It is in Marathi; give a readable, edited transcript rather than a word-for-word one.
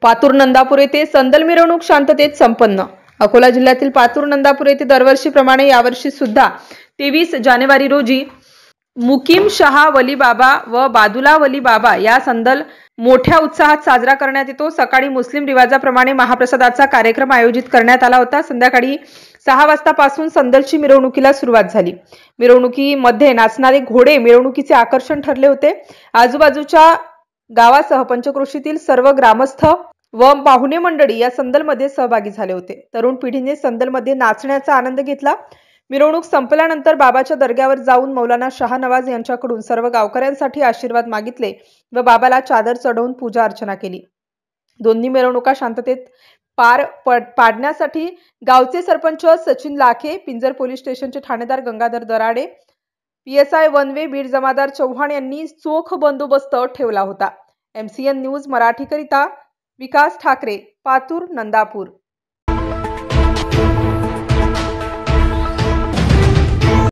पातूर नंदापूर येथे संदल मिरवणूक शांततेत संपन्न। अकोला जिल्ह्यातील पातूर नंदापूर येथे दरवर्षीप्रमाणे यावर्षी सुद्धा 23 जानेवारी रोजी मुकीम शाह वली बाबा व बादुला वली बाबा या संदल मोठ्या उत्साहात साजरा करण्यात येतो। सकाळी मुस्लिम रिवाजाप्रमाणे महाप्रसादाचा कार्यक्रम आयोजित करण्यात आला होता। संध्याकाळी 6 वाजतापासून संदलची मिरवणुकीला सुरुवात झाली। मिरवणुकीमध्ये नाचणारे घोडे मिरवणुकीचे आकर्षण ठरले होते। आजूबाजूच्या गावासह पंचक्रोशीतील सर्व ग्रामस्थ व पाहुणे मंडळी या संदलमध्ये सहभागी झाले होते। तरुण पिढीने संदलमध्ये नाचण्याचा आनंद घेतला। मिरवणूक संपल्यानंतर बाबाच्या दर्ग्यावर जाऊन मौलाना शाहनवाज यांच्याकडून सर्व गावकऱ्यांसाठी आशीर्वाद मागितले व बाबाला चादर चढवून पूजा अर्चना केली। दोन्ही मिरवणुका शांततेत पार पाडण्यासाठी गावचे सरपंच सचिन लाखे, पिंजर पोलीस स्टेशनचे ठाणेदार गंगाधर दराडे, PSI वनवे बीड जमादार चव्हाण यांनी चोख बंदोबस्त ठेवला होता। MCN न्यूज मराठीकरिता विकास ठाकरे, पातूर नंदापूर।